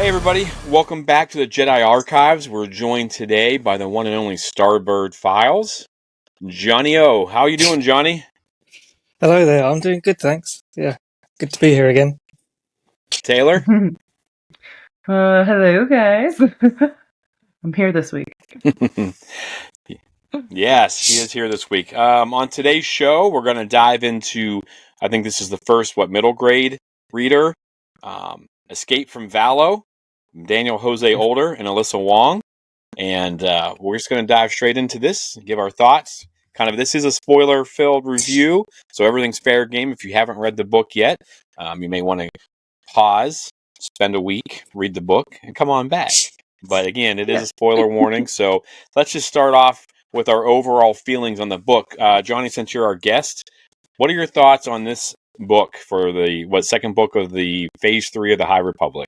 Hey everybody, welcome back to the Jedi Archives. We're joined today by the one and only Starbirdfiles. Johnny O, how are you doing, Johnny? Hello there, I'm doing good, thanks. Yeah, good to be here again. Taylor? Hello guys. I'm here this week. Yes, he is here this week. On today's show, we're going to dive into, I think this is the first, middle grade reader, Escape from Valo, Daniel Jose Older and Alyssa Wong. And we're just going to dive straight into this, give our thoughts. This is a spoiler-filled review, so everything's fair game. If you haven't read the book yet, you may want to pause, spend a week, read the book, and come on back. But again, it is a spoiler warning, so let's just start off with our overall feelings on the book. Johnny, since you're our guest, what are your thoughts on this book for the second book of the Phase 3 of the High Republic?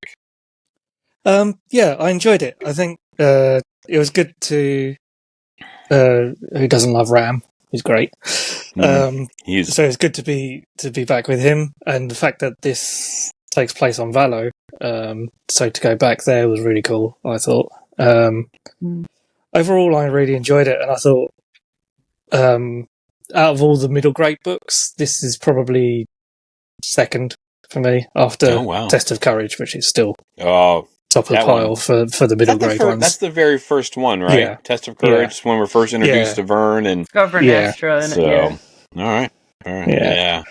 Yeah, I enjoyed it. I think it was good to... who doesn't love Ram? He's great. So it's good to be back with him, and the fact that this takes place on Valo, so to go back there was really cool, I thought. Overall, I really enjoyed it, and I thought out of all the middle grade books, this is probably second for me after Test of Courage, which is still top of the pile for the middle grade ones. That's the very first one, right? Yeah. Test of Courage, when we're first introduced to Vern. And Extra. All right. Yeah.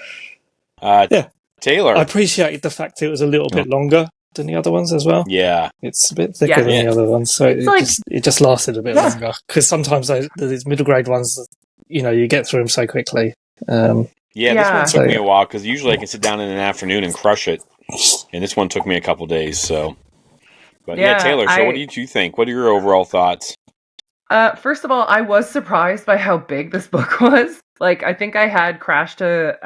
Taylor. I appreciated the fact it was a little bit longer than the other ones as well. Yeah. It's a bit thicker than the other ones, so it just lasted a bit longer. Because sometimes these middle grade ones, you get through them so quickly. This one took me a while, because usually I can sit down in an afternoon and crush it. And this one took me a couple days, so... But Taylor, so what did you think? What are your overall thoughts? First of all, I was surprised by how big this book was. I think I had raced to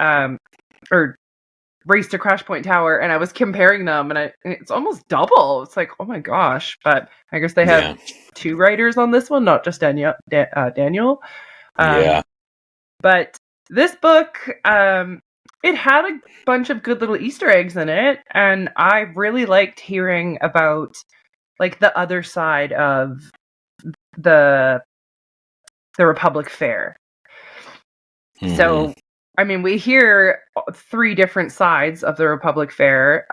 Crash Point Tower, and I was comparing them, and it's almost double. It's like, oh my gosh. But I guess they have two writers on this one, not just Daniel. But this book, it had a bunch of good little Easter eggs in it, and I really liked hearing about the other side of the Republic Fair. Mm-hmm. So, I mean, we hear three different sides of the Republic Fair,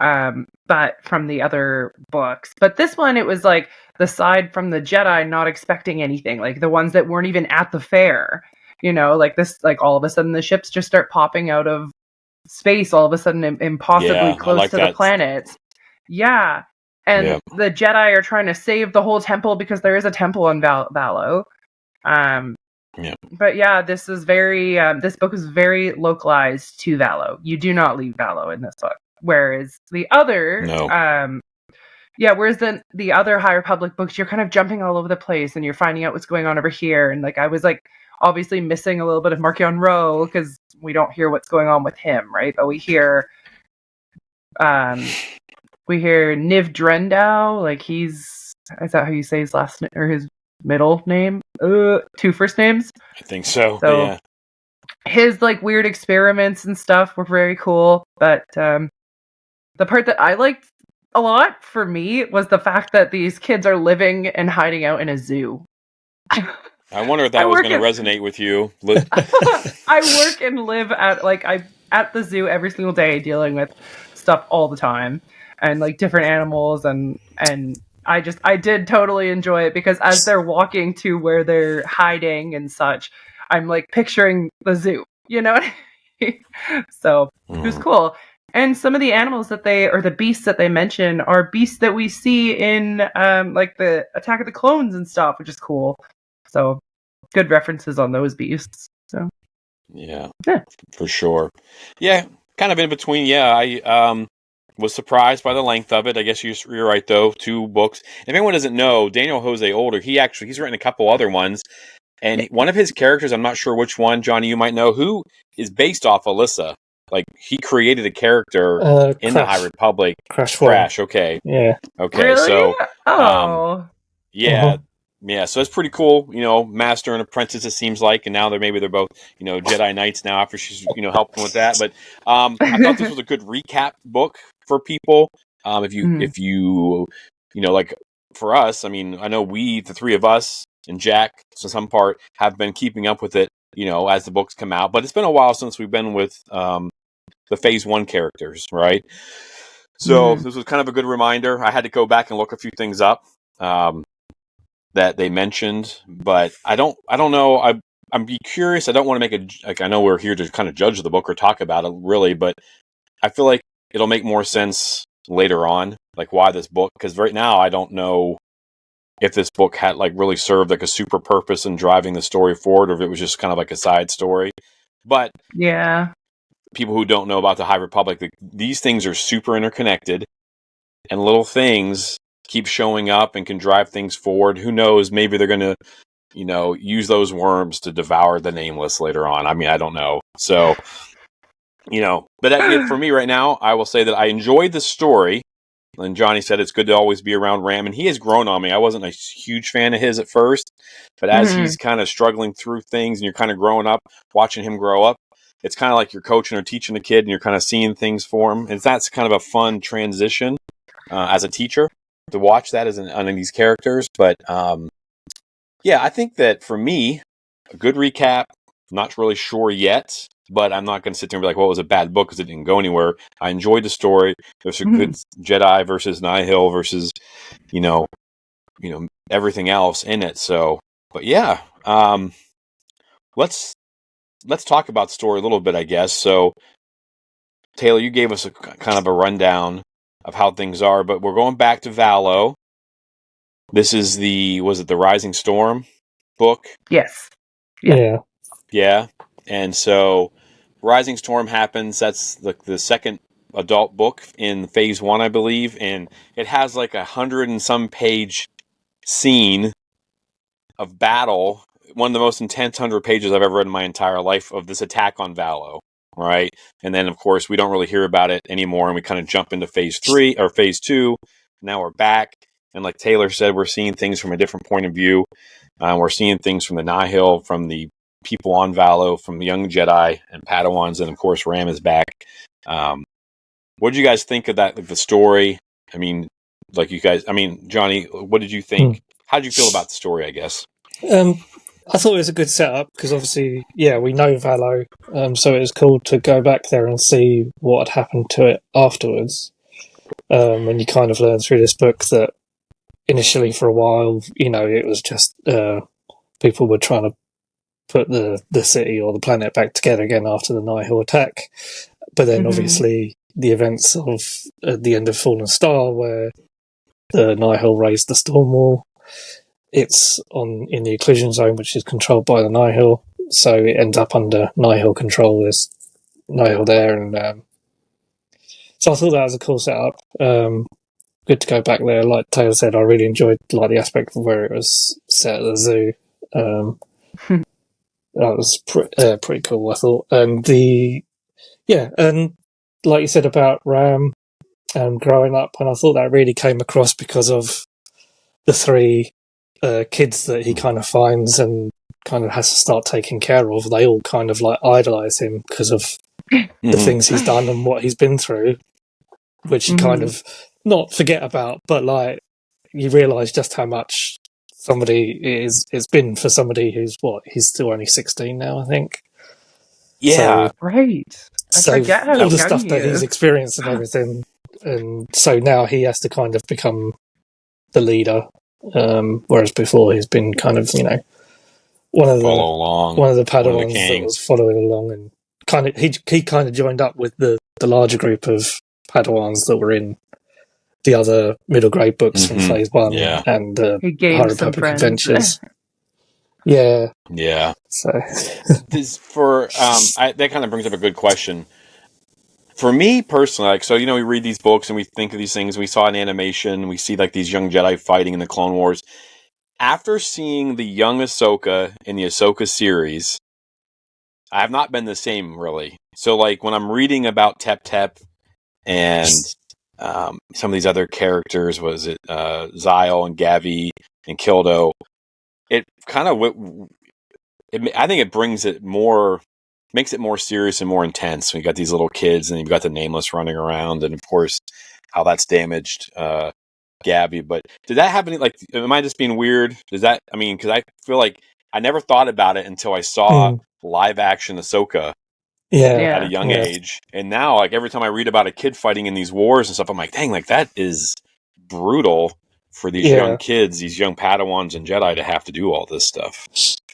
but from the other books. But this one, it was the side from the Jedi not expecting anything, the ones that weren't even at the fair. All of a sudden the ships just start popping out of space all of a sudden, impossibly close to the planet. Yeah. And the Jedi are trying to save the whole temple because there is a temple on Valo. But this is very this book is very localized to Valo. You do not leave Valo in this book. Whereas the other whereas the other High Republic books, you're kind of jumping all over the place and you're finding out what's going on over here. And I was obviously missing a little bit of Marchion Ro because we don't hear what's going on with him, right? But we hear Niv Drendow, is that how you say his last name or his middle name? Two first names? I think so. His weird experiments and stuff were very cool, but the part that I liked a lot for me was the fact that these kids are living and hiding out in a zoo. I wonder if that was going to resonate with you. I work and live I'm at the zoo every single day dealing with stuff all the time and different animals and I did totally enjoy it because as they're walking to where they're hiding and such, I'm picturing the zoo, you know what I mean? So it was cool. And some of the animals the beasts that they mention are beasts that we see in the Attack of the Clones and stuff, which is cool. So good references on those beasts. So yeah, for sure. Yeah, kind of in between. Yeah, I was surprised by the length of it. I guess you're right though. 2 books. If anyone doesn't know, Daniel Jose Older, he's written a couple other ones, and one of his characters, I'm not sure which one, Johnny, you might know, who is based off Alyssa. He created a character in the High Republic. Crash. Okay. Yeah. Okay. Really? So. Yeah. Uh-huh. Yeah, so it's pretty cool, master and apprentice, it seems like, and now they're both, Jedi Knights now after she's, helping with that. But I thought this was a good recap book for people. If you like for us, I mean, I know the three of us and Jack, to some part, have been keeping up with it, as the books come out. But it's been a while since we've been with the Phase 1 characters, right? So this was kind of a good reminder. I had to go back and look a few things up that they mentioned, but I don't know. I'm be curious. I don't want to make I know we're here to kind of judge the book or talk about it, really, but I feel like it'll make more sense later on, like why this book. Because right now, I don't know if this book had like really served like a super purpose in driving the story forward, or if it was just kind of like a side story. But yeah, people who don't know about the High Republic, these things are super interconnected, and little things keep showing up and can drive things forward. Who knows? Maybe they're going to, use those worms to devour the Nameless later on. I mean, I don't know. So, but for me right now, I will say that I enjoyed the story. And Johnny said it's good to always be around Ram, and he has grown on me. I wasn't a huge fan of his at first, but as he's kind of struggling through things and you're kind of growing up, watching him grow up, it's kind of like you're coaching or teaching a kid and you're kind of seeing things for him. And that's kind of a fun transition as a teacher to watch that on these characters. But yeah, I think that for me, a good recap. I'm not really sure yet, but I'm not going to sit there and be like, well, it was a bad book because it didn't go anywhere. I enjoyed the story. There's a good Jedi versus Nihil versus, everything else in it. So, but yeah, let's talk about the story a little bit, I guess. So, Taylor, you gave us a kind of a rundown of how things are, but we're going back to Valo. This is was it the Rising Storm book? Yes. Yeah. And so Rising Storm happens. That's the second adult book in Phase 1, I believe. And it has like 100 and some page scene of battle. One of the most intense 100 pages I've ever read in my entire life of this attack on Valo. Right. And then, of course, we don't really hear about it anymore. And we kind of jump into Phase 3 or Phase 2. Now we're back. And like Taylor said, we're seeing things from a different point of view. We're seeing things from the Nihil, from the people on Valo, from young Jedi and Padawans, and of course Ram is back. What did you guys think of that? Like the story? I mean, Johnny, what did you think? How did you feel about the story? I guess. I thought it was a good setup because obviously, we know Valo, so it was cool to go back there and see what had happened to it afterwards. And you kind of learn through this book that initially, for a while, it was just people were trying to put the city or the planet back together again after the Nihil attack. But then obviously the events of the end of Fallen Star, where the Nihil raised the Storm Wall, it's in the Occlusion Zone, which is controlled by the Nihil, so it ends up under Nihil control. There's Nihil there, and so I thought that was a cool setup. Good to go back there. Like Taylor said, I really enjoyed the aspect of where it was set at the zoo. That was pretty cool, I thought. And and like you said about Ram growing up, and I thought that really came across because of the three kids that he kind of finds and kind of has to start taking care of. They all kind of like idolize him because of the things he's done and what he's been through, which you kind of not forget about, but like you realize just how much it's been for somebody who's he's still only 16 now, I think. Yeah, right. I forget how all the stuff that he's experienced and everything, and so now he has to kind of become the leader, whereas before he's been kind of one of the Padawans that was following along, and kind of he kind of joined up with the larger group of Padawans that were in the other middle grade books from Phase 1 and the High Republic Adventures. Yeah. So this that kind of brings up a good question. For me personally, we read these books and we think of these things. We saw an animation. We see like these young Jedi fighting in the Clone Wars. After seeing the young Ahsoka in the Ahsoka series, I have not been the same really. So like when I'm reading about Tep Tep and some of these other characters, was it Zyle and Gavi and Kildo? It kind of I think it makes it more serious and more intense. We got these little kids, and you've got the Nameless running around, and of course, how that's damaged Gabby. But did that happen? Like, am I just being weird? Does that? I mean, because I feel like I never thought about it until I saw live action Ahsoka. At a young age, and now like every time I read about a kid fighting in these wars and stuff, I'm like, dang, like that is brutal for these young kids, these young Padawans and Jedi to have to do all this stuff.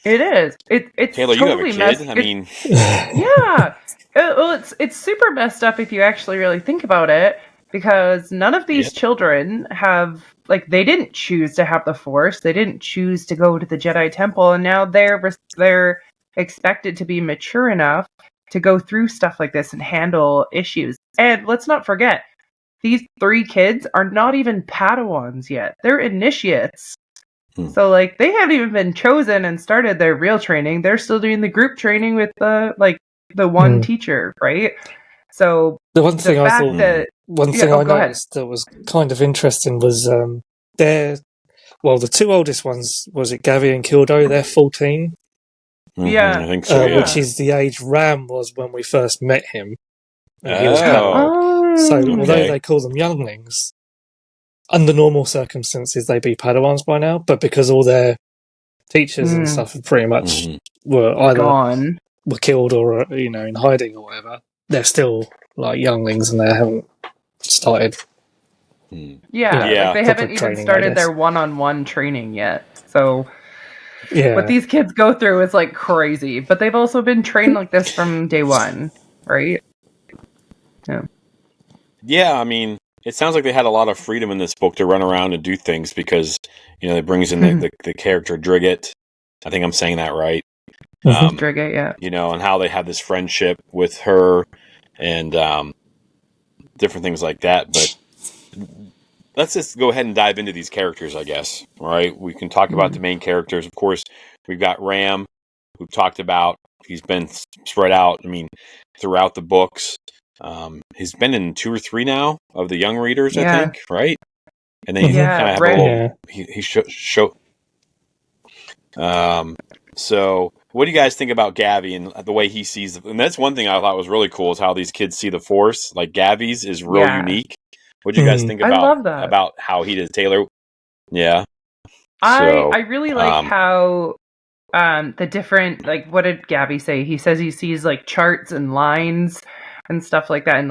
It is. It's Taylor, totally you have a kid. I mean, yeah. Well, it's super messed up if you actually really think about it, because none of these children have they didn't choose to have the Force. They didn't choose to go to the Jedi Temple, and now they're expected to be mature enough to go through stuff like this and handle issues. And let's not forget, these 3 kids are not even Padawans yet. They're initiates. So they haven't even been chosen and started their real training. They're still doing the group training with the one teacher, right? So the one thing I thought, I noticed that was kind of interesting was the 2 oldest ones, was it Gavi and Kildo? They're 14. Yeah, I think so. Which is the age Ram was when we first met him. He was Padawan. So although they call them younglings, under normal circumstances they'd be Padawans by now. But because all their teachers and stuff pretty much were either were killed or in hiding or whatever, they're still like younglings and they haven't started. They haven't even started their one-on-one training yet. So what these kids go through is crazy, but they've also been trained like this from day one, right? Yeah, I mean, it sounds like they had a lot of freedom in this book to run around and do things because it brings in the character Drigget. I think I'm saying that right. Drigget, yeah. And how they have this friendship with her and different things like that. But let's just go ahead and dive into these characters, I guess. All right, we can talk about the main characters. Of course, we've got Ram, who talked about. He's been spread out, I mean, throughout the books. He's been in 2 or 3 now of the young readers, I think, right? And then you kind of have a little. He show. So, what do you guys think about Gavi and the way he sees? And that's one thing I thought was really cool is how these kids see the Force. Like Gavi's is real unique. What do you guys think about how he did Taylor? Yeah, I really like how the different what did Gavi say? He says he sees charts and lines and stuff like that, and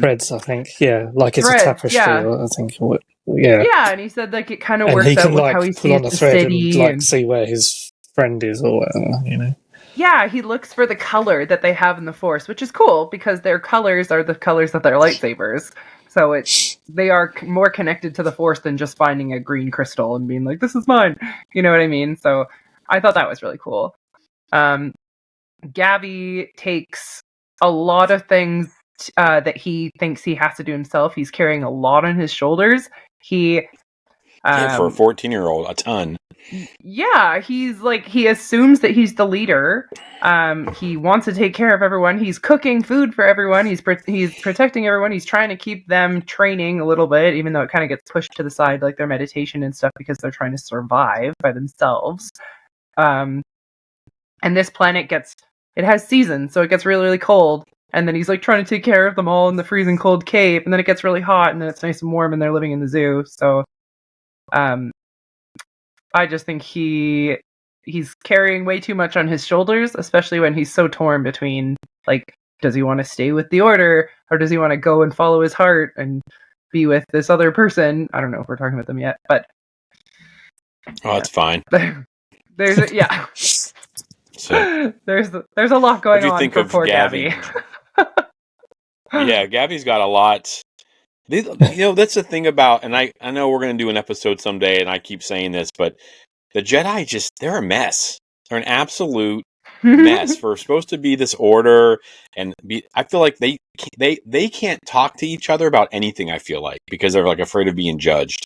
threads. I think like it's threads, a tapestry. I think and he said it kind of works he can, out with how he sees the city and see where his friend is or whatever. Yeah, he looks for the color that they have in the Force, which is cool because their colors are the colors of their lightsabers. So they are more connected to the Force than just finding a green crystal and being like, "This is mine." You know what I mean? So I thought that was really cool. Gavi takes a lot of things that he thinks he has to do himself. He's carrying a lot on his shoulders. For a 14-year-old, a ton. Yeah, he assumes that he's the leader. He wants to take care of everyone. He's cooking food for everyone. He's protecting everyone. He's trying to keep them training a little bit, even though it kind of gets pushed to the side, like their meditation and stuff, because they're trying to survive by themselves. And this planet has seasons, so it gets really, really cold. And then he's trying to take care of them all in the freezing cold cave, and then it gets really hot, and then it's nice and warm, and they're living in the zoo. So, I just think he's carrying way too much on his shoulders, especially when he's so torn between does he want to stay with the Order or does he want to go and follow his heart and be with this other person? I don't know if we're talking about them yet, but that's fine. There's So, there's a lot going on for poor Gavi? Yeah, Gavi's got a lot. That's the thing about, and I know we're going to do an episode someday, and I keep saying this, but the Jedi they're a mess. They're an absolute mess. For supposed to be this order, and I feel like they can't talk to each other about anything, I feel like, because they're afraid of being judged.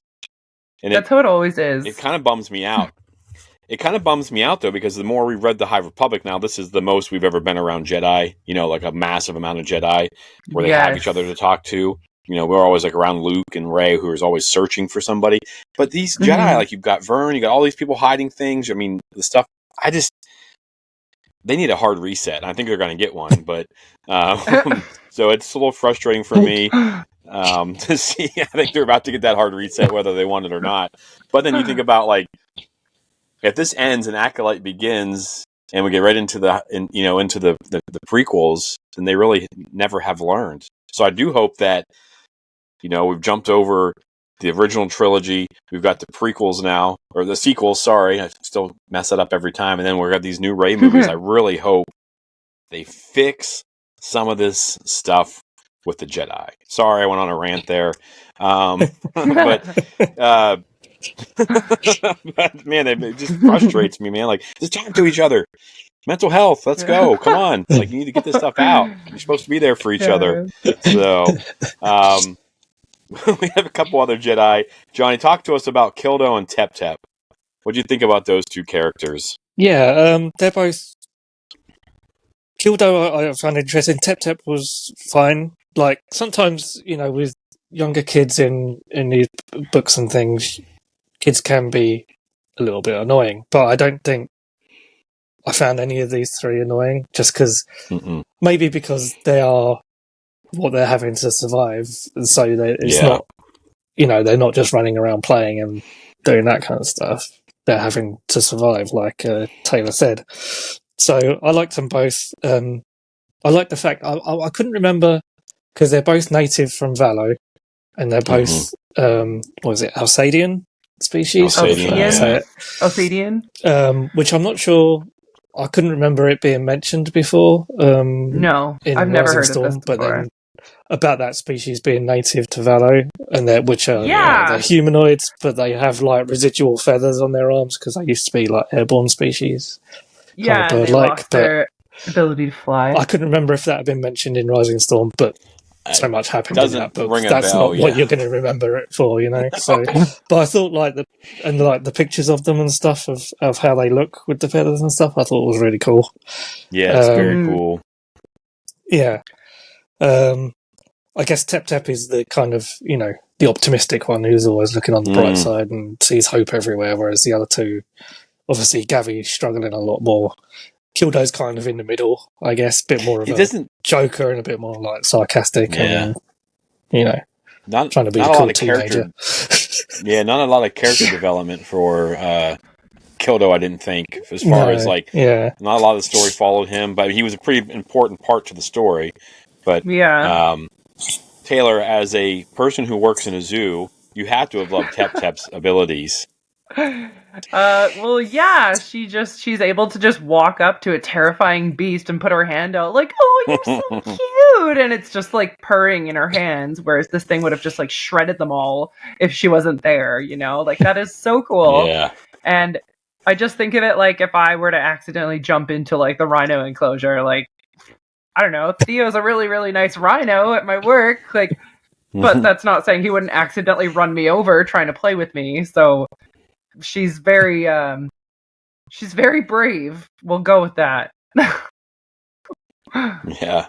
And that's how it always is. It kind of bums me out. It kind of bums me out, though, because the more we've read the High Republic now, this is the most we've ever been around Jedi, a massive amount of Jedi, where they have each other to talk to. We're always around Luke and Rey, who is always searching for somebody. But these Jedi, you've got Vern, you got all these people hiding things. I mean, the stuff, they need a hard reset. And I think they're going to get one, but so it's a little frustrating for me. to see. I think they're about to get that hard reset, whether they want it or not. But then you think about like, if this ends and Acolyte begins, and we get right into the prequels, then they really never have learned. So I do hope that we've jumped over the original trilogy. We've got the prequels now, or the sequels. Sorry, I still mess it up every time. And then we've got these new Rey movies. I really hope they fix some of this stuff with the Jedi. Sorry, I went on a rant there. But man, it just frustrates me, man. Like, just talk to each other. Mental health, let's go. Come on. Like, you need to get this stuff out. You're supposed to be there for each other. So, we have a couple other Jedi. Johnny, talk to us about Kildo and Tep Tep. What do you think about those two characters? Yeah, they're both... Kildo I found interesting. Tep Tep was fine. Like, sometimes, with younger kids in these books and things, kids can be a little bit annoying. But I don't think I found any of these three annoying, just because... Maybe because they are what they're having to survive, and so it's not... they're not just running around playing and doing that kind of stuff. They're having to survive, like Taylor said. So I liked them both. I like the fact I couldn't remember, because they're both native from Valo, and they're both what was it, Alsadian species? Alsadian. Which I'm not sure. I couldn't remember it being mentioned before. No, I've never heard of this before. But then about that species being native to Valo, and they're humanoids, but they have like residual feathers on their arms because they used to be like airborne species. Yeah, kind of they lost their ability to fly. I couldn't remember if that had been mentioned in Rising Storm, but so much happened in that book. That's bell, not what you're going to remember it for, So, but I thought the pictures of them and stuff of how they look with the feathers and stuff, I thought was really cool. Yeah, it's very cool. Yeah. I guess Tep Tep is the kind of, the optimistic one who's always looking on the bright side and sees hope everywhere, whereas the other two, obviously Gavi's struggling a lot more. Kildo's kind of in the middle, I guess, a bit more of a joker and a bit more like sarcastic and, trying to be a cool teenager. Not a lot of character development for Kildo, I didn't think, as far as not a lot of the story followed him, but he was a pretty important part to the story. But Taylor, as a person who works in a zoo, you have to have loved Tep Tep's abilities. Well, yeah, she's able to just walk up to a terrifying beast and put her hand out like, oh, you're so cute, and it's just like purring in her hands, whereas this thing would have just like shredded them all if she wasn't there, like that is so cool. Yeah. And I just think of it like if I were to accidentally jump into like the rhino enclosure, like, I don't know, Theo's a really, really nice rhino at my work, like, but that's not saying he wouldn't accidentally run me over trying to play with me, so she's very brave. We'll go with that. Yeah.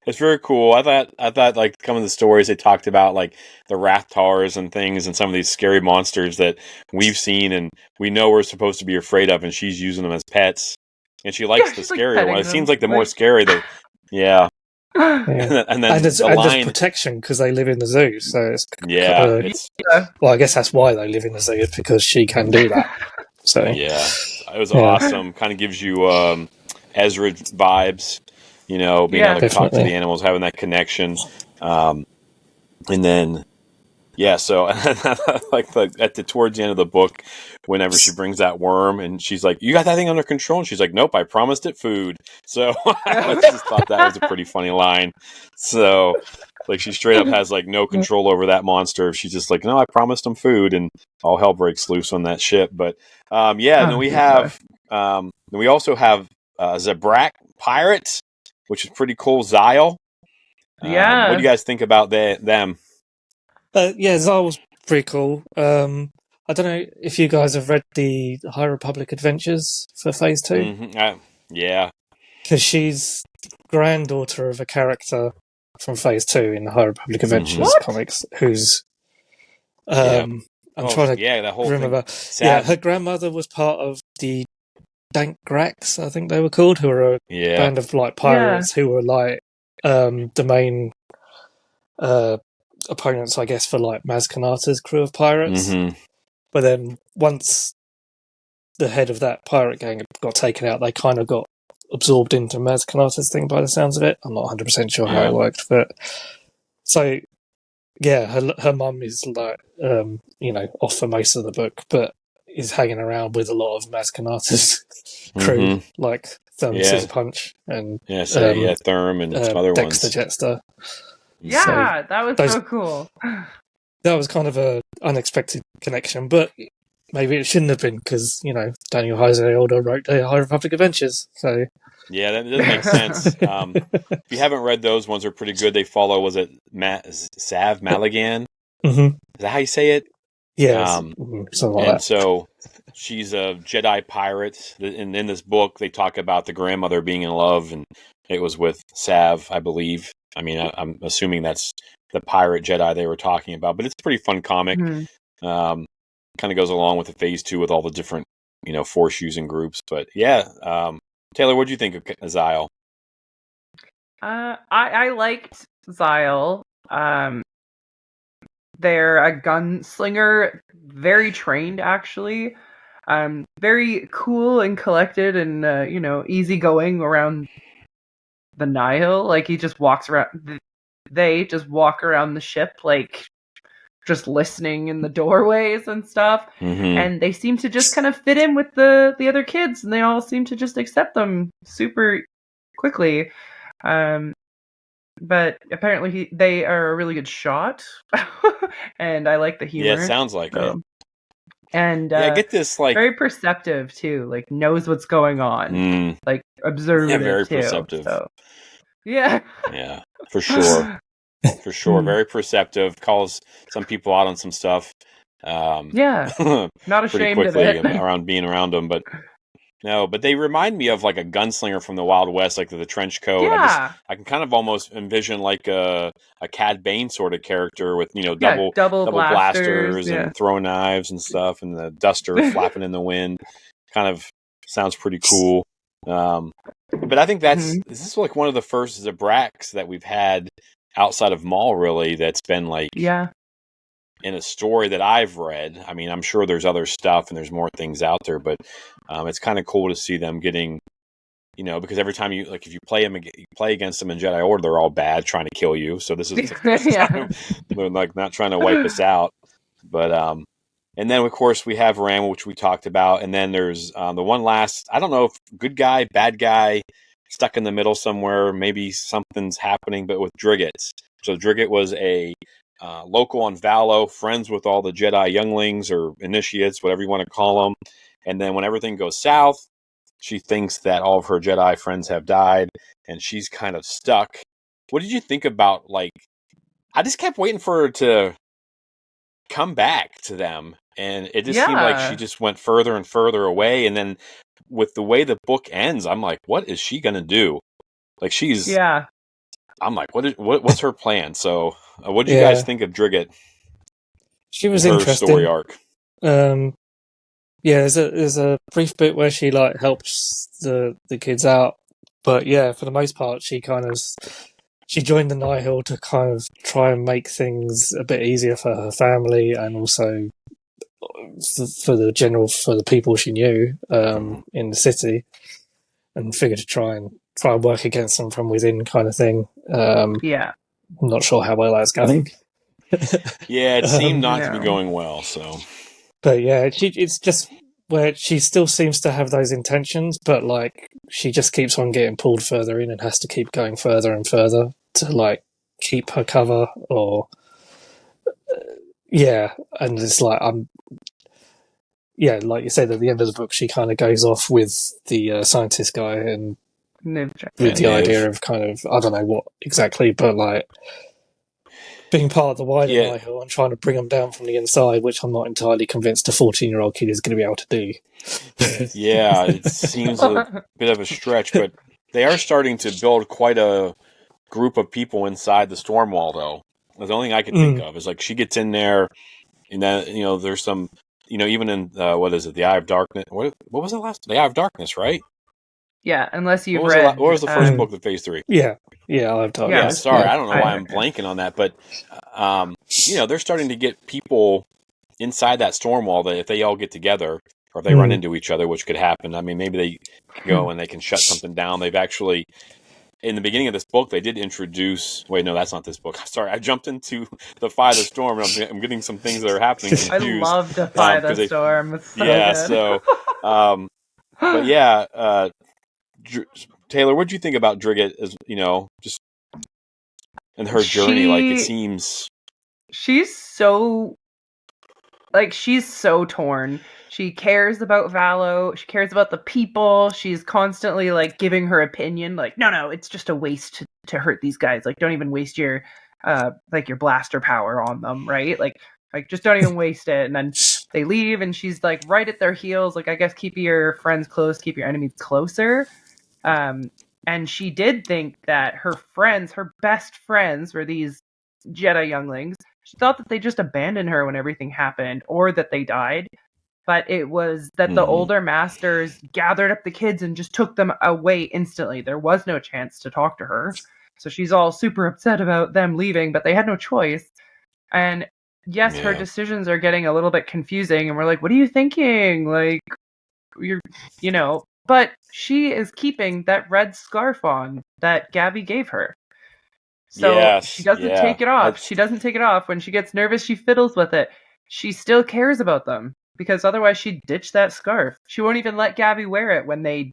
It's very cool. I thought like some of the stories they talked about, like the Rathtars and things, and some of these scary monsters that we've seen and we know we're supposed to be afraid of, and she's using them as pets. And she likes the scarier one. It seems like the more scary they and then there's protection because they live in the zoo, so it's well, I guess that's why they live in the zoo, is because she can do that. So it was awesome. Kind of gives you Ezra vibes, being able to talk to the animals, having that connection, and then so like towards the end of the book, whenever she brings that worm and she's like, "You got that thing under control?" and she's like, "Nope, I promised it food." So I just thought that was a pretty funny line. So like she straight up has like no control over that monster. She's just like, "No, I promised him food," and all hell breaks loose on that ship. But and then we have we also have Zabrak pirates, which is pretty cool. Zyle. What do you guys think about them? Zyle was pretty cool. I don't know if you guys have read the High Republic Adventures for Phase 2. Yeah. Because she's granddaughter of a character from Phase 2 in the High Republic Adventures comics, who's... I'm trying to remember. Her grandmother was part of the Dank Gracks, I think they were called, who were a band of like pirates who were like the main opponents, I guess, for like Maz Kanata's crew of pirates. Mm-hmm. But then once the head of that pirate gang got taken out, they kind of got absorbed into Maz Kanata's thing by the sounds of it. I'm not 100% sure how it worked, but so yeah, her mum is like off for most of the book, but is hanging around with a lot of Maz Kanata's crew, like Therm and Scissor Punch and Therm and some other Dexter ones. Jetstar. Yeah, so that was so cool. That was kind of a unexpected connection, but maybe it shouldn't have been because Daniel Jose Older wrote the High Republic Adventures. So yeah, that does make sense. If you haven't read those ones, are pretty good. They follow, was it Sav Maligan? Mm-hmm. Is that how you say it? Yeah, something like and that. So she's a Jedi pirate. And in this book, they talk about the grandmother being in love, and it was with Sav, I believe. I mean, I'm assuming that's the pirate Jedi they were talking about, but it's a pretty fun comic. Kind of goes along with the Phase 2 with all the different, Force using groups. But yeah, Taylor, what do you think of Zyle? I liked Zyle. They're a gunslinger, very trained actually. Very cool and collected and easygoing around the Nihil. Like he just walks around. They just walk around the ship like just listening in the doorways and stuff. And they seem to just kind of fit in with the other kids, and they all seem to just accept them super quickly. But apparently they are a really good shot, and I like the humor. Yeah, it sounds like it. And I get this like very perceptive too, like knows what's going on, like observant. Yeah, very too, perceptive. So. Yeah, for sure. For sure, very perceptive. Calls some people out on some stuff. not pretty ashamed quickly of it. around being around them, but they remind me of like a gunslinger from the Wild West, like the trench coat. Yeah, I can kind of almost envision like a Cad Bane sort of character with double blasters yeah. and throwing knives and stuff, and the duster flapping in the wind. Kind of sounds pretty cool. But I think this is like one of the first Zabraks that we've had outside of Maul, really, that's been like in a story that I've read. I mean, I'm sure there's other stuff and there's more things out there, but it's kind of cool to see them getting, because every time if you play against them in Jedi Order, they're all bad, trying to kill you. So this is they're like not trying to wipe us out. But and then of course we have Ram, which we talked about, and then there's the one last. I don't know if good guy, bad guy, stuck in the middle somewhere. Maybe something's happening, but with Drigget. So Drigget was a local on Valo, friends with all the Jedi younglings or initiates, whatever you want to call them. And then when everything goes south, she thinks that all of her Jedi friends have died, and she's kind of stuck. What did you think about, I just kept waiting for her to come back to them, and it just seemed like she just went further and further away. And then with the way the book ends, I'm like, what is she going to do? Like, she's... I'm like, what's her plan? So, what did you guys think of Drigget? She was interesting. Story arc. There's a brief bit where she helps the kids out, but for the most part, she joined the Nihil to kind of try and make things a bit easier for her family and also for the people she knew in the city, and figured to try and work against them from within, kind of thing. I'm not sure how well that's going. It seemed not to be going well. So, but it's just where she still seems to have those intentions, but she just keeps on getting pulled further in and has to keep going further and further to keep her cover, or and it's like you said, at the end of the book, she kind of goes off with the scientist guy and with the idea of kind of, I don't know what exactly, but being part of the wider Nihil and trying to bring them down from the inside, which I'm not entirely convinced a 14-year-old kid is going to be able to do. It seems a bit of a stretch, but they are starting to build quite a group of people inside the Stormwall, though. The only thing I could think of is she gets in there, and then there's some, even in what is it, the Eye of Darkness? What was the last? The Eye of Darkness, right? Yeah, unless you've read. What was the first book of Phase 3? Yeah, Eye of Darkness. Sorry, I don't know why I'm blanking on that, but they're starting to get people inside that storm wall that if they all get together or if they run into each other, which could happen. I mean, maybe they go and they can shut something down. They've actually, in the beginning of this book, they did introduce. Wait, no, that's not this book. Sorry, I jumped into Defy the Storm, and I'm getting some things that are happening confused. I love Defy the Storm. It's so yeah, good. So, but yeah, Taylor, what do you think about Drigget? As just in her journey, like it seems she's so torn. She cares about Valo. She cares about the people. She's constantly like giving her opinion. Like, no, it's just a waste to hurt these guys. Like, don't even waste your your blaster power on them, right? Like just don't even waste it. And then they leave, and she's like right at their heels. Like, I guess keep your friends close, keep your enemies closer. And she did think that her best friends, were these Jedi younglings. She thought that they just abandoned her when everything happened, or that they died. But it was that the older masters gathered up the kids and just took them away instantly. There was no chance to talk to her. So she's all super upset about them leaving, but they had no choice. And yes, her decisions are getting a little bit confusing. And we're like, what are you thinking? Like, but she is keeping that red scarf on that Gabby gave her. So she doesn't take it off. She doesn't take it off. When she gets nervous, she fiddles with it. She still cares about them, because otherwise she'd ditch that scarf. She won't even let Gabby wear it when they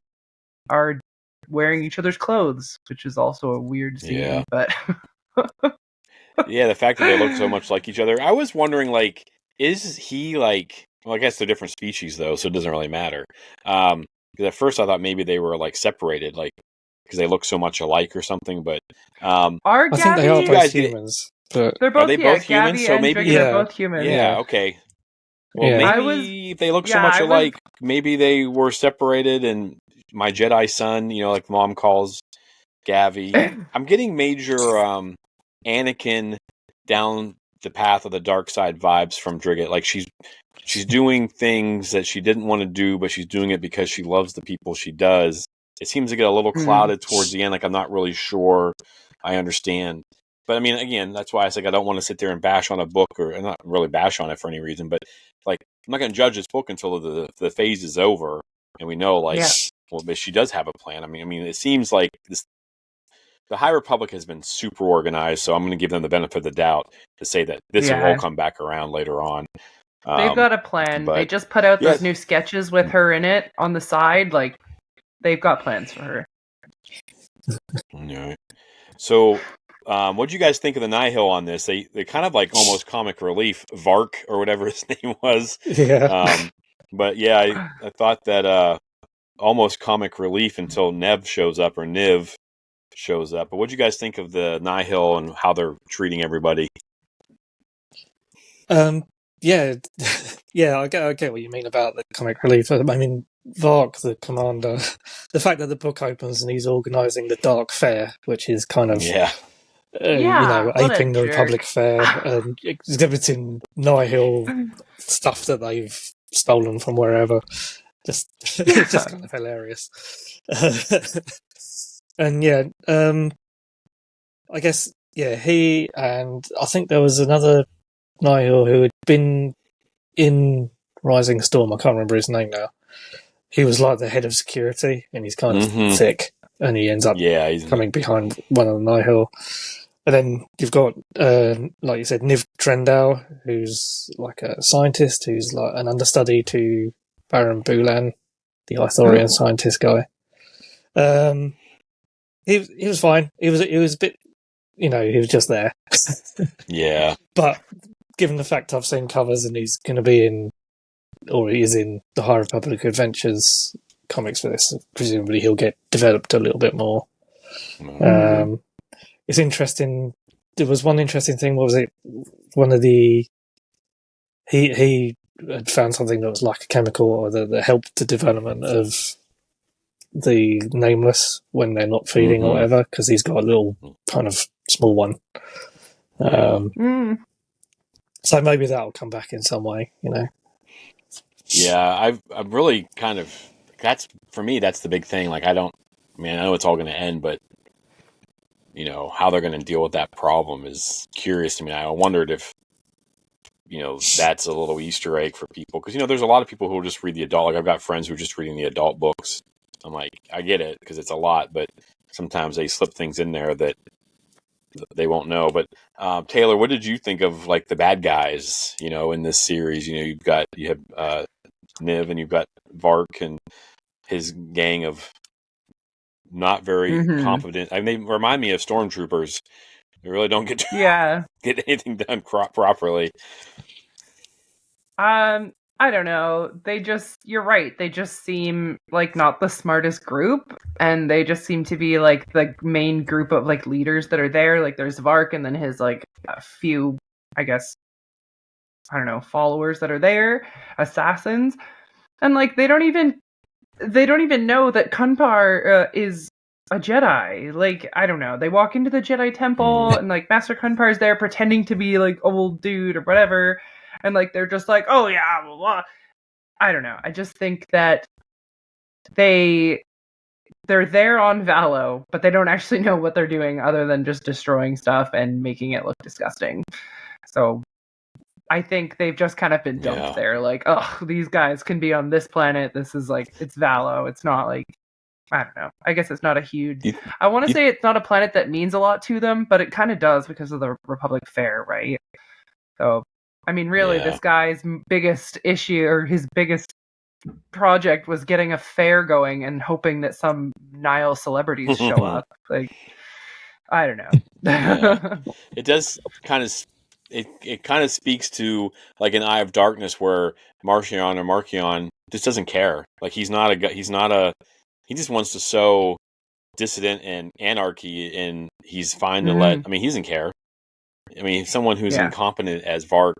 are wearing each other's clothes, which is also a weird scene. Yeah. But yeah, the fact that they look so much like each other. I was wondering, like, is he like? Well, I guess they're different species though, so it doesn't really matter. Because at first I thought maybe they were like separated, like because they look so much alike or something. But I think they are both humans. But they're both, are they both Gabby humans? So maybe they're both humans. Yeah. Okay. Well, maybe if they look so much alike, maybe they were separated. And my Jedi son, like Mom calls Gabby. I'm getting major Anakin down the path of the dark side vibes from Drigget. Like she's doing things that she didn't want to do, but she's doing it because she loves the people she does. It seems to get a little clouded towards the end. Like I'm not really sure I understand. But I mean, again, that's why I say I don't want to sit there and bash on a book, or not really bash on it for any reason. But like, I'm not going to judge this book until the phase is over and we know, like, well, but she does have a plan. I mean, it seems like the High Republic has been super organized, so I'm going to give them the benefit of the doubt to say that this will all come back around later on. They've got a plan. They just put out those new sketches with her in it on the side. Like, they've got plans for her. All right. So, what do you guys think of the Nihil on this? They kind of like almost comic relief, Vark or whatever his name was. Yeah. But yeah, I thought that almost comic relief until Niv shows up. But what do you guys think of the Nihil and how they're treating everybody? Yeah, I get what you mean about the comic relief. I mean, Vark, the commander, the fact that the book opens and he's organising the Dark Fair, which is kind of, aping the Republic Fair and exhibiting Nihil stuff that they've stolen from wherever. It's just kind of hilarious. And I guess, he and I think there was another Nihil who had been in Rising Storm. I can't remember his name now. He was like the head of security, and he's kind of sick, and he ends up coming behind one of the Nihil. And then you've got, like you said, Niv Trendau, who's like a scientist, who's like an understudy to Baron Bulan, the Ithorian scientist guy. He was fine. He was a bit, he was just there. Yeah. But given the fact I've seen covers and he's going to be in, or he is in the High Republic Adventures comics for this, presumably he'll get developed a little bit more. It's interesting. There was one interesting thing. What was it? One of the he had found something that was like a chemical or that helped the development of the Nameless when they're not feeding or whatever, because he's got a little kind of small one. So maybe that'll come back in some way, Yeah, I've really kind of, that's, for me, that's the big thing. Like, I know it's all going to end, but, how they're going to deal with that problem is curious to me. I wondered if, that's a little Easter egg for people. Because, there's a lot of people who will just read the adult. Like, I've got friends who are just reading the adult books. I'm like, I get it, because it's a lot, but sometimes they slip things in there that they won't know. But Taylor, what did you think of, like, the bad guys, in this series? You have Niv, and you've got Vark and his gang of not very confident. I mean, they remind me of stormtroopers. They really don't get get anything done properly. I don't know. You're right. They just seem like not the smartest group, and they just seem to be like the main group of like leaders that are there. Like there's Vark, and then his like a few, I guess, I don't know, followers that are there, assassins, and like they don't even know that Kunpar is a Jedi. Like, I don't know. They walk into the Jedi temple and like Master Kunpar is there pretending to be like old dude or whatever. And like they're just like, oh yeah, blah, blah. I don't know. I just think that they're there on Valo, but they don't actually know what they're doing other than just destroying stuff and making it look disgusting. So I think they've just kind of been dumped there. Like, oh, these guys can be on this planet. This is like, it's Valo. It's not like, I don't know. I guess it's not a huge... I want to say it's not a planet that means a lot to them, but it kind of does because of the Republic Fair, right? So, I mean, really, this guy's biggest issue or his biggest project was getting a fair going and hoping that some Nile celebrities show up. Like, I don't know. It does kind of... It kind of speaks to like an Eye of Darkness where Marchion just doesn't care. Like he just wants to sow dissident and anarchy, and he's fine to let. I mean, he doesn't care. I mean, someone who's incompetent as Vark,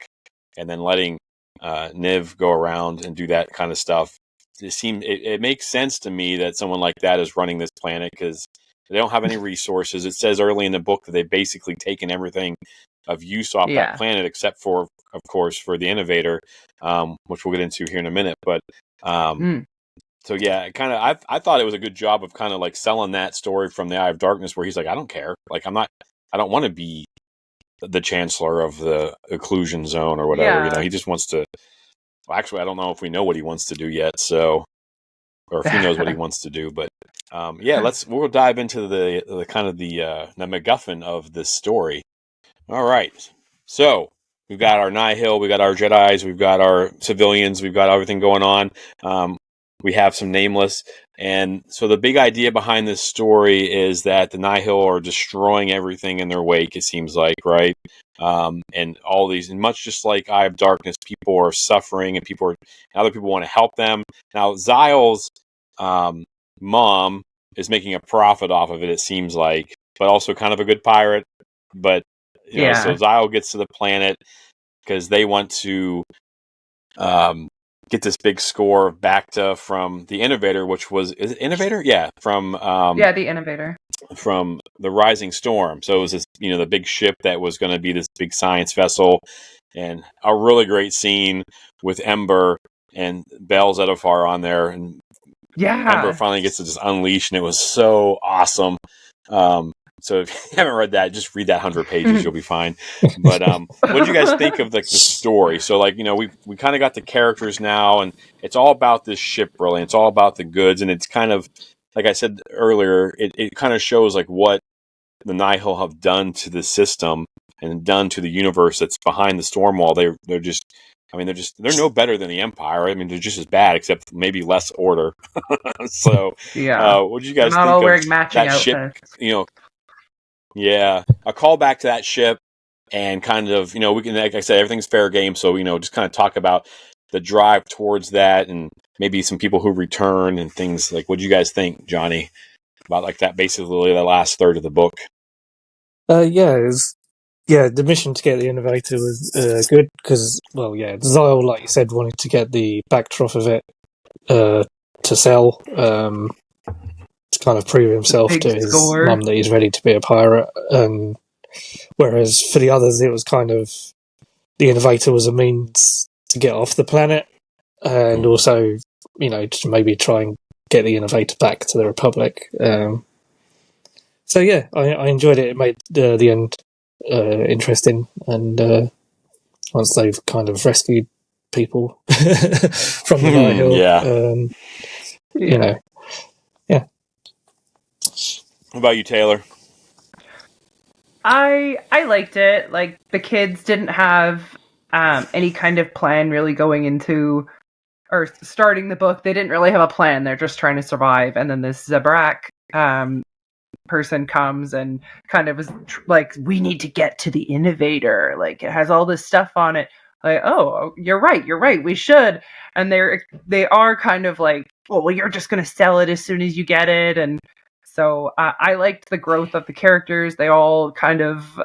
and then letting Niv go around and do that kind of stuff. It makes sense to me that someone like that is running this planet because they don't have any resources. It says early in the book that they've basically taken everything of use off that planet, except for, of course, for the Innovator, which we'll get into here in a minute. But so yeah, I thought it was a good job of kind of like selling that story from the Eye of Darkness, where he's like, I don't care, like I don't want to be the Chancellor of the Occlusion Zone or whatever. He just wants to. Well, actually, I don't know if we know what he wants to do yet, or if he knows what he wants to do. But we'll dive into the kind of the MacGuffin of this story. All right, so we've got our Nihil, we've got our Jedis, we've got our civilians, we've got everything going on. We have some nameless, and so the big idea behind this story is that the Nihil are destroying everything in their wake. It seems like, right? And all these, and much just like Eye of Darkness, people are suffering, and other people want to help them. Now, Zyle's mom is making a profit off of it. It seems like, but also kind of a good pirate, but. So Zyle gets to the planet because they want to get this big score back from the Innovator, which was... Is it Innovator? Yeah, from... the Innovator. From the Rising Storm. So it was this, the big ship that was going to be this big science vessel, and a really great scene with Ember and Bell Zettifar on there, and Ember finally gets to just unleash, and it was so awesome. So if you haven't read that, just read that 100 pages. You'll be fine. But what did you guys think of the story? So we kind of got the characters now, and it's all about this ship, really. It's all about the goods, and it's kind of, like I said earlier, it kind of shows like what the Nihil have done to the system and done to the universe that's behind the storm wall. They're no better than the Empire. I mean, they're just as bad, except maybe less order. So what did you guys think of that ship? Yeah, a call back to that ship, and kind of, we can, like I said, everything's fair game. So, just kind of talk about the drive towards that, and maybe some people who return and things like. What do you guys think, Johnny, about like that? Basically, the last third of the book. The mission to get the Innovator was good because, Zyle, like you said, wanted to get the backdrop of it to sell. To kind of prove himself to his mum that he's ready to be a pirate, and whereas for the others it was kind of the Innovator was a means to get off the planet, and also to maybe try and get the Innovator back to the Republic. So yeah, I enjoyed it. It made the end interesting, and once they've kind of rescued people from the Night Hill, you know, yeah. What about you, Taylor? I liked it. Like, the kids didn't have any kind of plan really going into or starting the book. They didn't really have a plan. They're just trying to survive. And then this Zabrak person comes and kind of is like, we need to get to the innovator. Like, it has all this stuff on it. Like, oh, you're right, we should. And they are kind of like, oh, well, you're just gonna sell it as soon as you get it. And so I liked the growth of the characters. They all kind of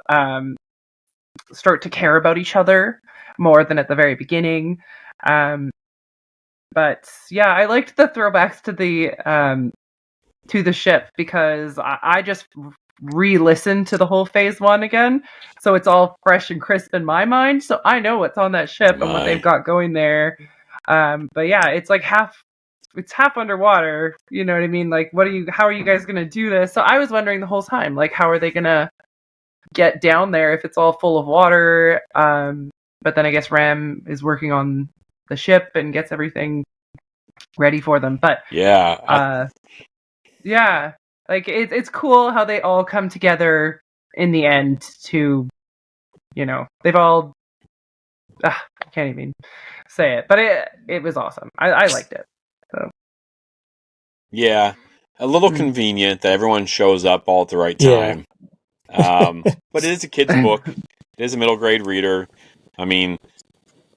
start to care about each other more than at the very beginning. But yeah, I liked the throwbacks to the ship, because I just re-listened to the whole phase 1 again, so it's all fresh and crisp in my mind, so I know what's on that ship and what they've got going there. But yeah, it's like half underwater, you know what I mean? Like, how are you guys gonna do this? So I was wondering the whole time, like, how are they gonna get down there if it's all full of water? But then I guess Ram is working on the ship and gets everything ready for them. But yeah, like, it's cool how they all come together in the end to, they've all, I can't even say it, but it was awesome. I liked it. So. Yeah, a little convenient that everyone shows up all at the right time. But it is a kid's book. It is a middle grade reader. I mean,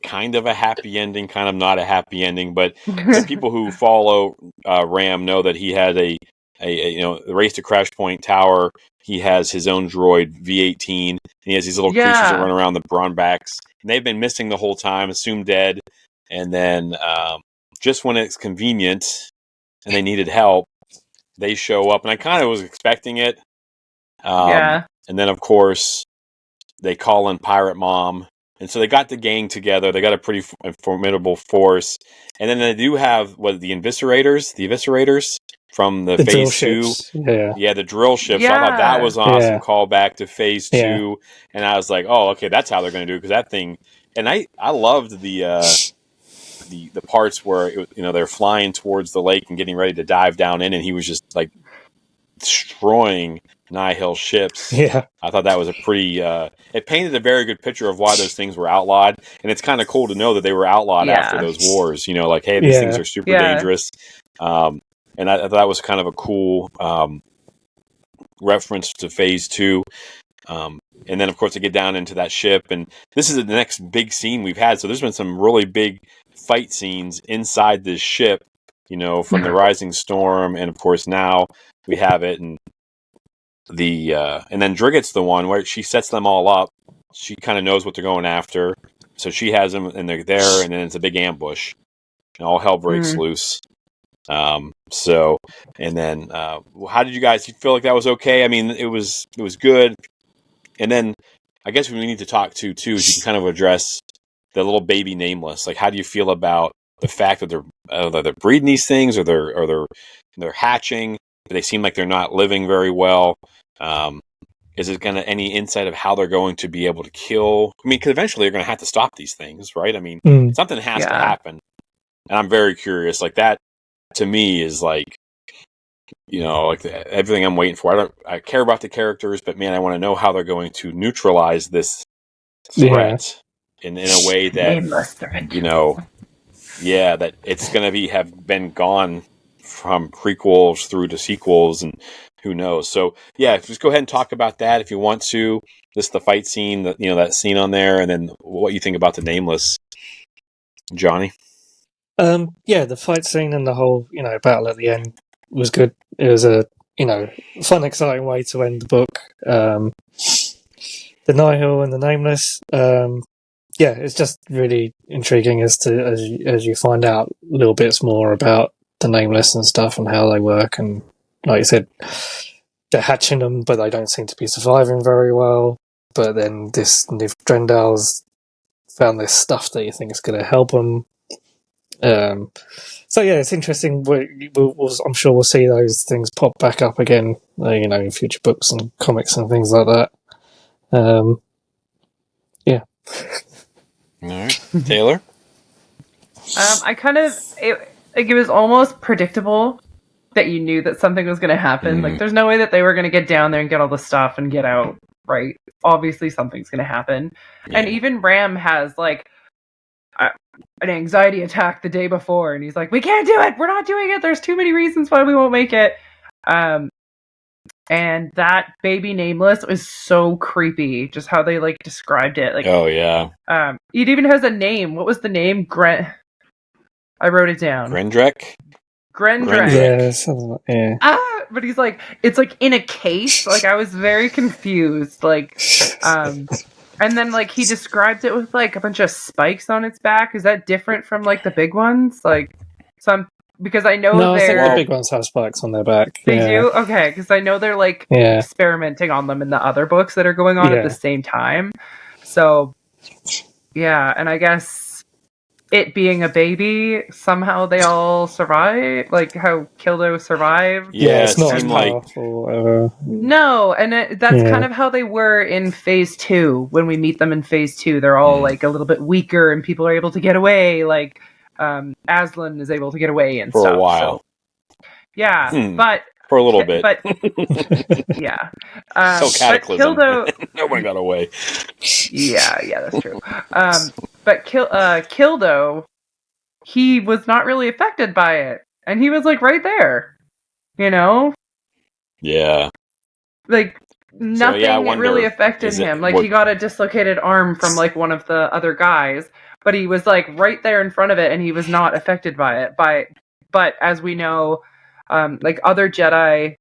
kind of a happy ending, kind of not a happy ending. But the people who follow Ram know that he had a the Race to Crash Point Tower. He has his own droid V-18, and he has these little creatures that run around the Braunbacks, and they've been missing the whole time, assumed dead. And then just when it's convenient and they needed help, they show up, and I kind of was expecting it. And then, of course, they call in Pirate Mom, and so they got the gang together. They got a pretty formidable force, and then they do have the Eviscerators from the Phase 2. Yeah, the drill ships. So I thought that was awesome. Call back to Phase 2, and I was like, oh, okay, that's how they're going to do it, because that thing. And I loved the parts where they're flying towards the lake and getting ready to dive down in, and he was just like destroying Nihil ships. I thought that was a pretty it painted a very good picture of why those things were outlawed, and it's kind of cool to know that they were outlawed after those wars, like, hey, these things are super dangerous. And I thought that was kind of a cool reference to Phase 2. And then, of course, they get down into that ship, and this is the next big scene we've had. So there's been some really big fight scenes inside this ship, from the Rising Storm, and of course now we have it, and and then Driggett's the one where she sets them all up. She kind of knows what they're going after, so she has them, and they're there, and then it's a big ambush, and all hell breaks loose. And then how did you guys feel like that was okay? I mean, it was good. And then I guess we need to talk too is you can kind of address the little baby Nameless. Like, how do you feel about the fact that they're breeding these things, or they're hatching, but they seem like they're not living very well? Is it any insight of how they're going to be able to kill? I mean, because eventually they're going to have to stop these things, right? I mean, something has to happen, and I'm very curious. Like, that to me is like, like everything I'm waiting for. I care about the characters, but man, I want to know how they're going to neutralize this threat in a way that that it's going to have been gone from prequels through to sequels, and who knows. So yeah, just go ahead and talk about that if you want to. Just the fight scene, that scene on there, and then what you think about the Nameless, Johnny. The fight scene and the whole battle at the end was good. It was a fun, exciting way to end the book. The Nihil and the Nameless. It's just really intriguing as you find out little bits more about the Nameless and stuff and how they work. And like you said, they're hatching them, but they don't seem to be surviving very well. But then this Niv Drendal's found this stuff that you think is going to help them. So yeah, it's interesting. I'm sure we'll see those things pop back up again, in future books and comics and things like that. Yeah. All right, Taylor. I kind of it was almost predictable that you knew that something was going to happen. Like, there's no way that they were going to get down there and get all the stuff and get out. Right? Obviously, something's going to happen. Yeah. And even Ram has like an anxiety attack the day before, and he's like, "We can't do it. We're not doing it. There's too many reasons why we won't make it." And that baby nameless was so creepy. Just how they like described it. Like, oh yeah. It even has a name. What was the name? I wrote it down. Grendrek. Yeah. But he's like, it's like in a case. Like, I was very confused. Like, and then like he described it with like a bunch of spikes on its back. Is that different from like the big ones? Like, because I know I think the big ones have spikes on their back. They do? Okay, because I know they're like experimenting on them in the other books that are going on at the same time. So, yeah, and I guess it being a baby, somehow they all survive, like how Kildo survived. Yeah, it's not as powerful. No, and that's kind of how they were in Phase 2. When we meet them in Phase 2, they're all like a little bit weaker, and people are able to get away. Like Aslan is able to get away and for stuff. For a while. So, yeah, but for a little bit. But yeah. So Cataclysm. But Kildo, no one got away. Yeah, that's true. But Kildo, he was not really affected by it, and he was like right there, Yeah. Like nothing really affected him. Like he got a dislocated arm from like one of the other guys, but he was like right there in front of it, and he was not affected by it. But as we know, like other Jedi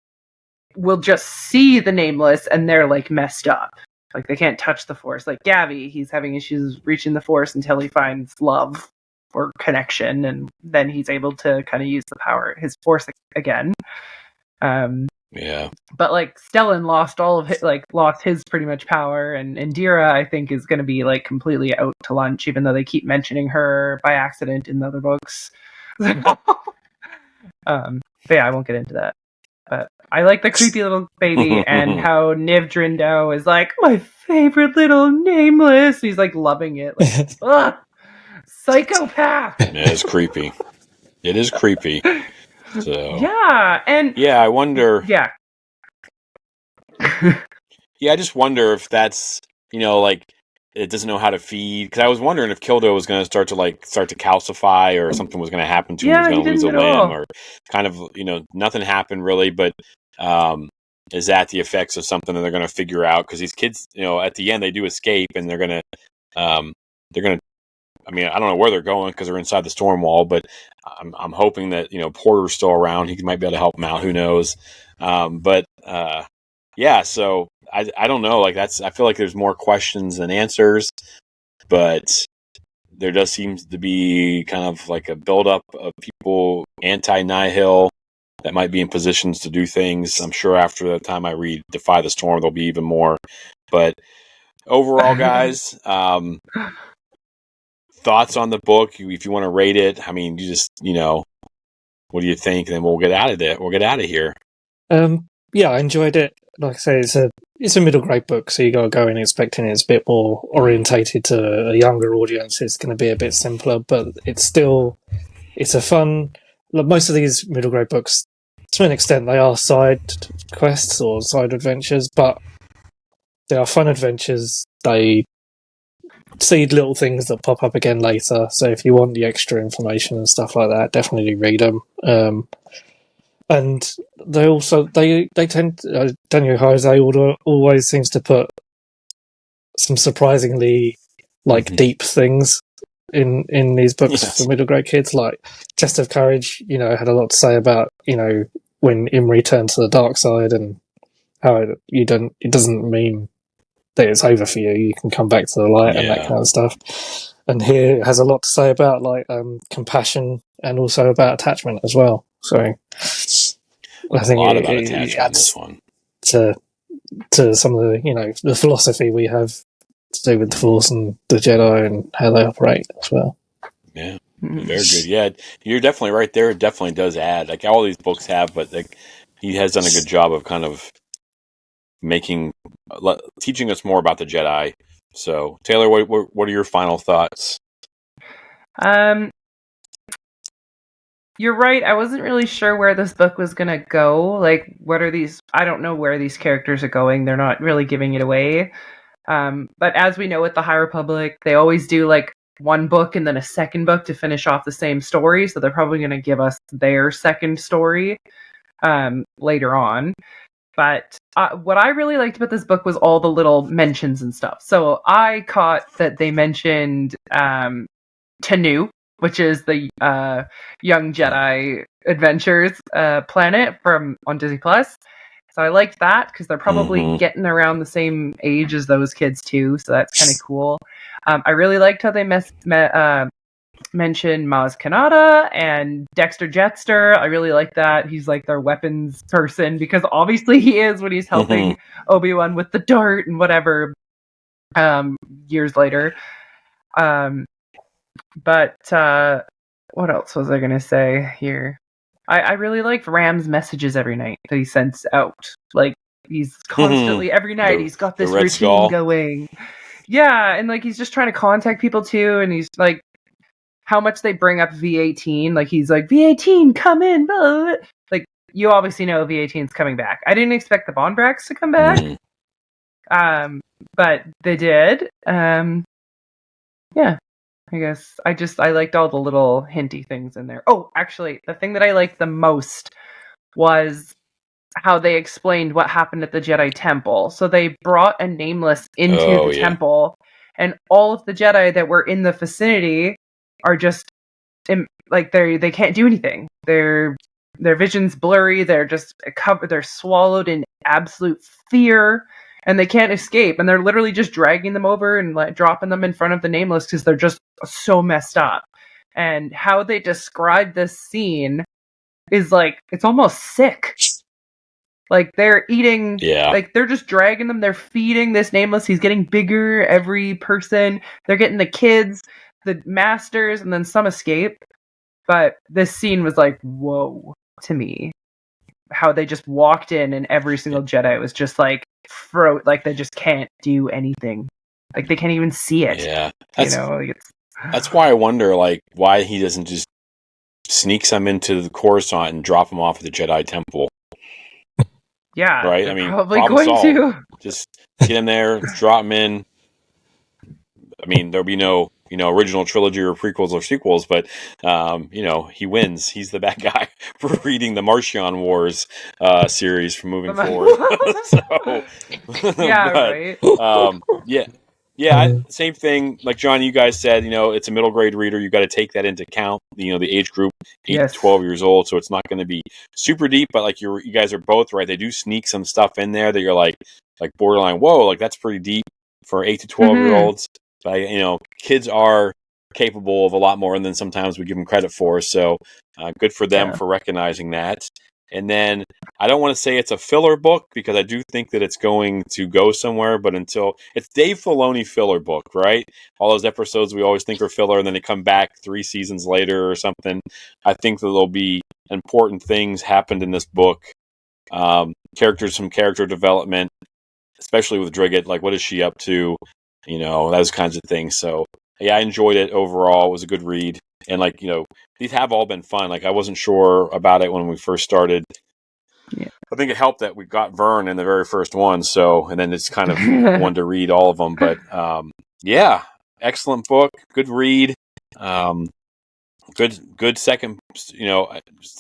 will just see the Nameless, and they're like messed up. Like they can't touch the Force. Like Gavi, he's having issues reaching the Force until he finds love or connection, and then he's able to kind of use his Force again. Yeah. But like Stellan lost his pretty much power, and Indira I think is going to be like completely out to lunch, even though they keep mentioning her by accident in the other books. But yeah, I won't get into that. But I like the creepy little baby and how Niv Drindau is like, my favorite little Nameless. He's like loving it. Like, ugh, psychopath. Yeah, it's creepy. It is creepy. So yeah, and I wonder. Yeah. Yeah, I just wonder if that's like it doesn't know how to feed. Because I was wondering if Kildo was going to start to calcify, or something was going to happen to him. He was going to lose a limb, or kind of nothing happened really. But is that the effects of something that they're going to figure out? Because these kids, at the end they do escape, and they're going to. I mean, I don't know where they're going because they're inside the storm wall, but I'm hoping that Porter's still around. He might be able to help them out. Who knows? Yeah. So I don't know. Like I feel like there's more questions than answers, but there does seem to be kind of like a buildup of people anti-Nihil that might be in positions to do things. I'm sure after the time I read Defy the Storm, there'll be even more. But overall, guys. Thoughts on the book, if you want to rate it. I mean, you just, what do you think? And then we'll get out of it. We'll get out of here. Yeah, I enjoyed it. Like I say, it's a middle grade book, so you got to go in expecting it's a bit more orientated to a younger audience. It's going to be a bit simpler, but it's a fun. Like most of these middle grade books, to an extent, they are side quests or side adventures, but they are fun adventures. They seed little things that pop up again later. So if you want the extra information and stuff like that, definitely read them. And they also they tend Daniel Jose always seems to put some surprisingly deep things in these books for middle grade kids. Like Chest of Courage, had a lot to say about when Imri turned to the dark side and how it doesn't mean that it's over for you. You can come back to the light and that kind of stuff. And here it has a lot to say about compassion and also about attachment as well. So I think a lot about attachment in this one to some of the the philosophy we have to do with the Force and the Jedi and how they operate as well. Yeah. Very good. Yeah, you're definitely right there. It definitely does add, like all these books have, but like he has done a good job of kind of teaching us more about the Jedi. So, Taylor, what are your final thoughts? You're right. I wasn't really sure where this book was going to go. Like, what are these? I don't know where these characters are going. They're not really giving it away. But as we know with the High Republic, they always do like one book and then a second book to finish off the same story. So they're probably going to give us their second story later on. But what I really liked about this book was all the little mentions and stuff. So I caught that they mentioned Tanu, which is the Young Jedi Adventures planet on Disney Plus. So I liked that because they're probably getting around the same age as those kids too. So that's kind of cool. I really liked how they mentioned Maz Kanata and Dexter Jetster. I really like that. He's like their weapons person because obviously he is when he's helping Obi-Wan with the dart and whatever years later. But what else was I going to say here? I really liked Ram's messages every night that he sends out. Like, he's constantly, every night, he's got this routine going. Yeah, and like, he's just trying to contact people too, and he's like, how much they bring up V18. Like, he's like, V18, come in. Blah, blah, blah. Like, you obviously know V18's coming back. I didn't expect the Bondrax to come back. But they did. Yeah. I guess I liked all the little hinty things in there. Oh, actually, the thing that I liked the most was how they explained what happened at the Jedi Temple. So they brought a Nameless into the temple, and all of the Jedi that were in the vicinity are just like they can't do anything. Their vision's blurry. They're just covered. They're swallowed in absolute fear. And they can't escape, and they're literally just dragging them over and like dropping them in front of the Nameless because they're just so messed up. And how they describe this scene is like it's almost sick. Like they're eating, like they're just dragging them. They're feeding this Nameless. He's getting bigger every person. They're getting the kids, the masters, and then some escape. But this scene was like, whoa, to me. How they just walked in and every single Jedi was just like like they just can't do anything. Like they can't even see it. Yeah. That's why I wonder like why he doesn't just sneak some into the Coruscant and drop them off at the Jedi Temple. Yeah. Right? I mean, probably going to. Just get him there, drop him in. I mean, there'll be no, original trilogy or prequels or sequels, but, he wins. He's the bad guy for reading the Martian Wars series from moving forward. Right. Same thing. Like John, you guys said, it's a middle grade reader. You got to take that into account. The age group, 8 to 12 years old, so it's not going to be super deep. But like you guys are both right. They do sneak some stuff in there that you're like borderline. Whoa, like that's pretty deep for 8 to 12-year-olds. But kids are capable of a lot more than sometimes we give them credit for. So good for them for recognizing that. And then I don't want to say it's a filler book because I do think that it's going to go somewhere, but until it's Dave Filoni filler book, right? All those episodes we always think are filler and then they come back 3 seasons later or something. I think that there'll be important things happened in this book. Some character development, especially with Drigget, like what is she up to? Those kinds of things. So yeah, I enjoyed it overall. It was a good read. And these have all been fun. Like I wasn't sure about it when we first started. Yeah. I think it helped that we got Vern in the very first one. So, and then it's kind of one to read all of them. But excellent book. Good read. Good second,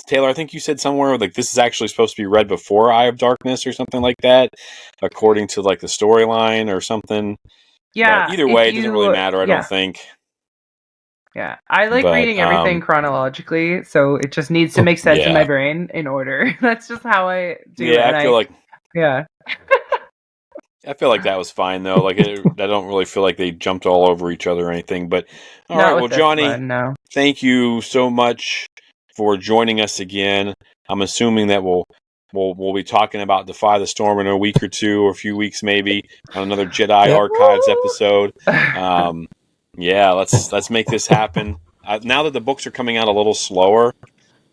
Taylor, I think you said somewhere like this is actually supposed to be read before Eye of Darkness or something like that, according to like the storyline or something. Yeah. But either way, it doesn't really matter, I don't think. Yeah. I like reading everything chronologically, so it just needs to make sense in my brain in order. That's just how I do it. Yeah, I feel like... Yeah. I feel like that was fine, though. Like, I don't really feel like they jumped all over each other or anything. But, all right, well, Johnny, thank you so much for joining us again. I'm assuming that we'll be talking about Defy the Storm in a week or two, or a few weeks maybe, on another Jedi Archives episode. Let's make this happen. now that the books are coming out a little slower,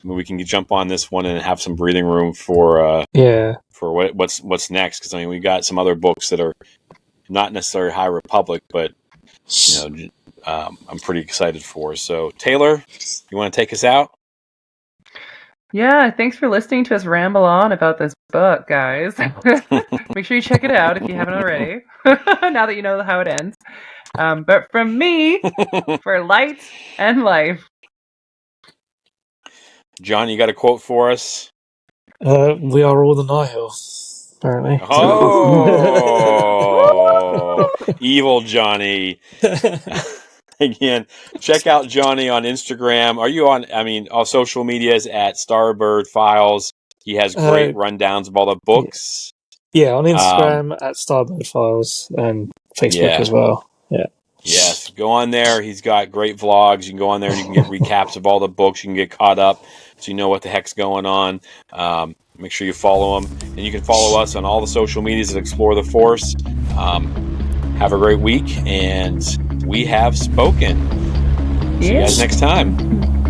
we can jump on this one and have some breathing room for what's next. Because we got some other books that are not necessarily High Republic, but I'm pretty excited for. So Taylor, you want to take us out? Yeah, thanks for listening to us ramble on about this book, guys. Make sure you check it out if you haven't already. Now that you know how it ends. But from me, for light and life. John, you got a quote for us? We are all the Nihil, apparently. Oh, evil Johnny. Again, check out Johnny on Instagram. Are you on, all social medias at Starbirdfiles? He has great rundowns of all the books. Yeah, on Instagram at Starbirdfiles and Facebook as well. Yeah. Yes, go on there. He's got great vlogs. You can go on there and you can get recaps of all the books. You can get caught up so you know what the heck's going on. Make sure you follow him. And you can follow us on all the social medias that Explore the Force. Have a great week, and we have spoken. See you guys next time.